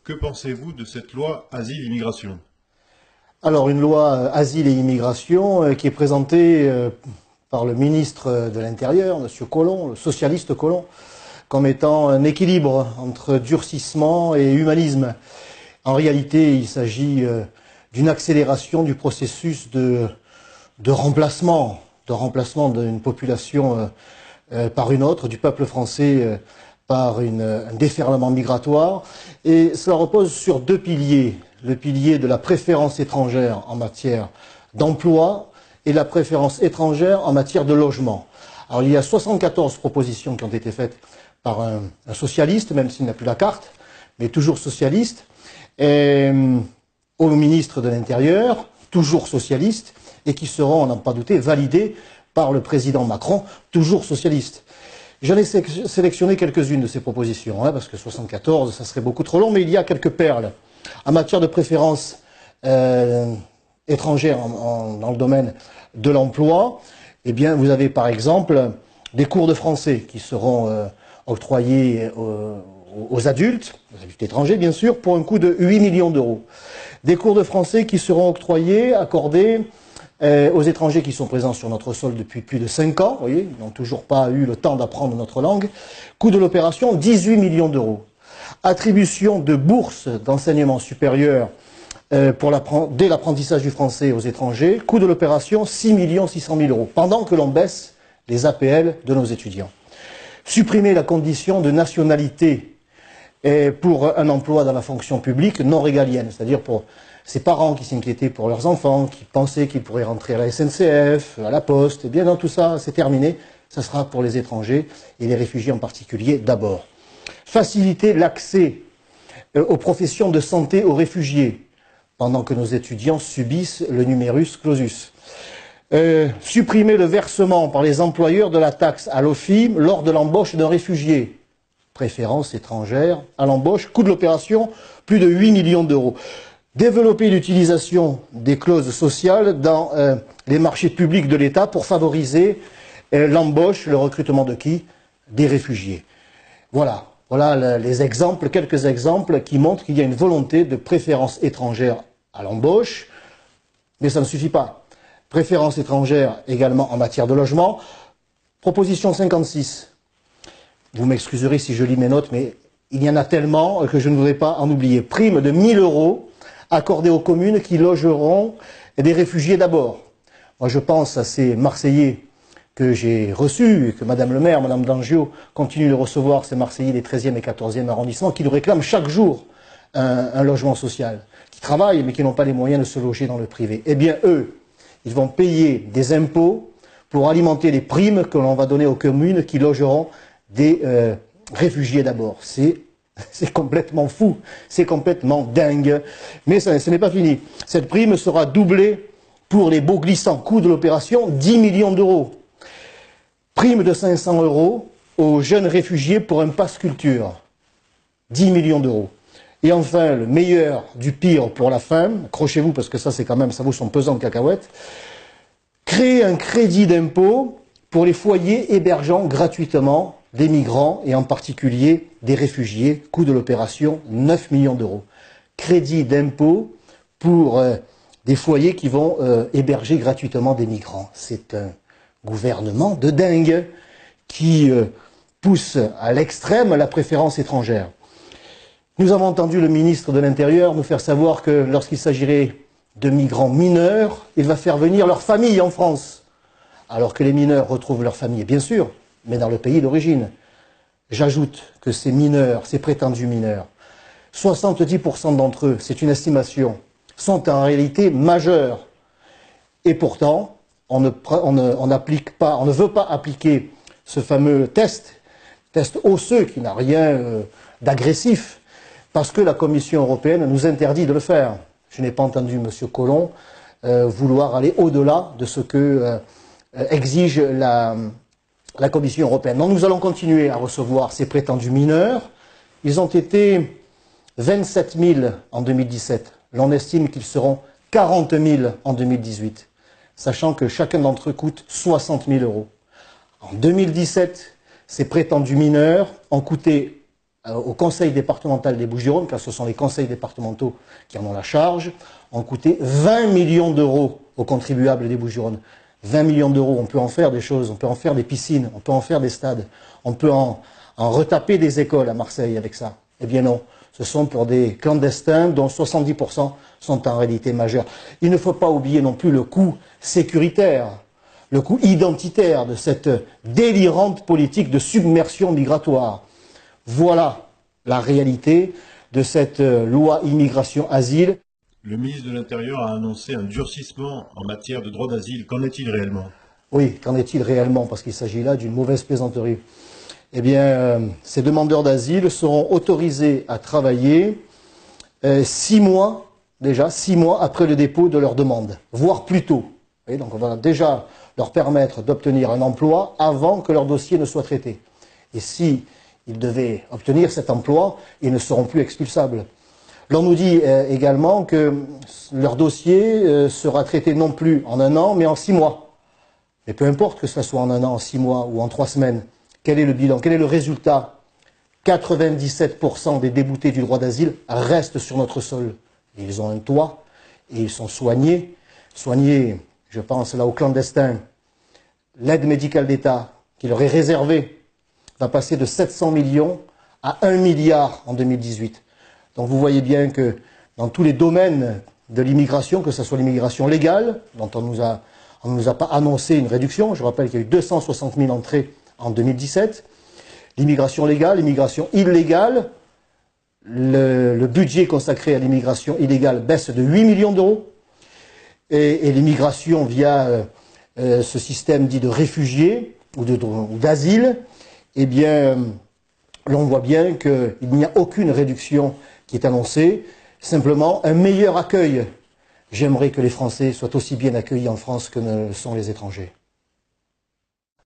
Que pensez-vous de cette loi Asile-Immigration? Alors, une loi Asile et Immigration qui est présentée par le ministre de l'Intérieur, M. Collomb, le socialiste Collomb, comme étant un équilibre entre durcissement et humanisme. En réalité, il s'agit d'une accélération du processus de remplacement d'une population par une autre, du peuple français par un déferlement migratoire. Et cela repose sur deux piliers. Le pilier de la préférence étrangère en matière d'emploi et la préférence étrangère en matière de logement. Alors il y a 74 propositions qui ont été faites par un socialiste, même s'il n'a plus la carte, mais toujours socialiste, et, au ministre de l'Intérieur, toujours socialiste, et qui seront, on n'en pas douté, validées par le président Macron, toujours socialiste. J'en ai sélectionné quelques-unes de ces propositions, parce que 74, ça serait beaucoup trop long, mais il y a quelques perles. En matière de préférence étrangère dans le domaine de l'emploi, eh bien, vous avez par exemple des cours de français qui seront octroyés aux adultes étrangers bien sûr, pour un coût de 8 millions d'euros. Des cours de français qui seront octroyés, accordés aux étrangers qui sont présents sur notre sol depuis plus de 5 ans, vous voyez, ils n'ont toujours pas eu le temps d'apprendre notre langue. Coût de l'opération, 18 millions d'euros. Attribution de bourses d'enseignement supérieur dès l'apprentissage du français aux étrangers. Coût de l'opération, 6 600 000 euros, pendant que l'on baisse les APL de nos étudiants. Supprimer la condition de nationalité pour un emploi dans la fonction publique non régalienne, c'est-à-dire pour ces parents qui s'inquiétaient pour leurs enfants, qui pensaient qu'ils pourraient rentrer à la SNCF, à la Poste. Eh bien, dans tout ça, c'est terminé. Ça sera pour les étrangers et les réfugiés en particulier d'abord. Faciliter l'accès aux professions de santé aux réfugiés, pendant que nos étudiants subissent le numerus clausus. Supprimer le versement par les employeurs de la taxe à l'OFIM lors de l'embauche d'un réfugié. Préférence étrangère à l'embauche. Coût de l'opération, plus de 8 millions d'euros. Développer l'utilisation des clauses sociales dans les marchés publics de l'État pour favoriser l'embauche, le recrutement de qui? Des réfugiés. Voilà les exemples, quelques exemples qui montrent qu'il y a une volonté de préférence étrangère à l'embauche, mais ça ne suffit pas. Préférence étrangère également en matière de logement. Proposition 56. Vous m'excuserez si je lis mes notes, mais il y en a tellement que je ne voudrais pas en oublier. Prime de 1 000 euros accordée aux communes qui logeront des réfugiés d'abord. Moi, je pense à ces Marseillais que j'ai reçus, et que Madame le maire, Madame Dangiot, continue de recevoir, ces Marseillais des 13e et 14e arrondissements, qui nous réclament chaque jour un logement social, qui travaillent mais qui n'ont pas les moyens de se loger dans le privé. Eh bien, eux, ils vont payer des impôts pour alimenter les primes que l'on va donner aux communes qui logeront des réfugiés d'abord. C'est complètement fou, c'est complètement dingue. Mais ce n'est pas fini. Cette prime sera doublée pour les baux glissants. Coût de l'opération, 10 millions d'euros. Prime de 500 euros aux jeunes réfugiés pour un pass culture. 10 millions d'euros. Et enfin, le meilleur du pire pour la fin, accrochez-vous parce que ça c'est quand même, ça vaut son pesant de cacahuètes, créer un crédit d'impôt pour les foyers hébergeant gratuitement des migrants et en particulier des réfugiés. Coût de l'opération, 9 millions d'euros. Crédit d'impôt pour des foyers qui vont héberger gratuitement des migrants. C'est un gouvernement de dingue qui pousse à l'extrême la préférence étrangère. Nous avons entendu le ministre de l'Intérieur nous faire savoir que lorsqu'il s'agirait de migrants mineurs, il va faire venir leur famille en France. Alors que les mineurs retrouvent leur famille, bien sûr, mais dans le pays d'origine. J'ajoute que ces mineurs, ces prétendus mineurs, 70% d'entre eux, c'est une estimation, sont en réalité majeurs. Et pourtant, on ne veut pas appliquer ce fameux test osseux qui n'a rien d'agressif, parce que la Commission européenne nous interdit de le faire. Je n'ai pas entendu M. Collomb vouloir aller au-delà de ce que exige la Commission européenne. Donc nous allons continuer à recevoir ces prétendus mineurs. Ils ont été 27 000 en 2017. L'on estime qu'ils seront 40 000 en 2018, sachant que chacun d'entre eux coûte 60 000 euros. En 2017, ces prétendus mineurs ont coûté au conseil départemental des Bouches-du-Rhône, car ce sont les conseils départementaux qui en ont la charge, ont coûté 20 millions d'euros aux contribuables des Bouches-du-Rhône. 20 millions d'euros, on peut en faire des choses, on peut en faire des piscines, on peut en faire des stades, on peut en retaper des écoles à Marseille avec ça. Eh bien non, ce sont pour des clandestins dont 70% sont en réalité majeurs. Il ne faut pas oublier non plus le coût sécuritaire, le coût identitaire de cette délirante politique de submersion migratoire. Voilà la réalité de cette loi immigration-asile. Le ministre de l'Intérieur a annoncé un durcissement en matière de droit d'asile. Qu'en est-il réellement? Oui, qu'en est-il réellement? Parce qu'il s'agit là d'une mauvaise plaisanterie. Eh bien, ces demandeurs d'asile seront autorisés à travailler 6 mois, déjà 6 mois après le dépôt de leur demande, voire plus tôt. Et donc on va déjà leur permettre d'obtenir un emploi avant que leur dossier ne soit traité. Et si ils devaient obtenir cet emploi, ils ne seront plus expulsables. L'on nous dit également que leur dossier sera traité non plus en 1 an, mais en 6 mois. Mais peu importe que ce soit en 1 an, en 6 mois ou en 3 semaines, quel est le bilan? Quel est le résultat? 97% des déboutés du droit d'asile restent sur notre sol. Ils ont un toit et ils sont soignés. Soignés, je pense là aux clandestins. L'aide médicale d'État qui leur est réservée va passer de 700 millions à 1 milliard en 2018. Donc vous voyez bien que dans tous les domaines de l'immigration, que ce soit l'immigration légale, dont on ne nous a pas annoncé une réduction, je rappelle qu'il y a eu 260 000 entrées en 2017, l'immigration légale, l'immigration illégale, le budget consacré à l'immigration illégale baisse de 8 millions d'euros, et l'immigration via ce système dit de réfugiés ou d'asile, eh bien, l'on voit bien qu'il n'y a aucune réduction qui est annoncée, simplement un meilleur accueil. J'aimerais que les Français soient aussi bien accueillis en France que ne le sont les étrangers.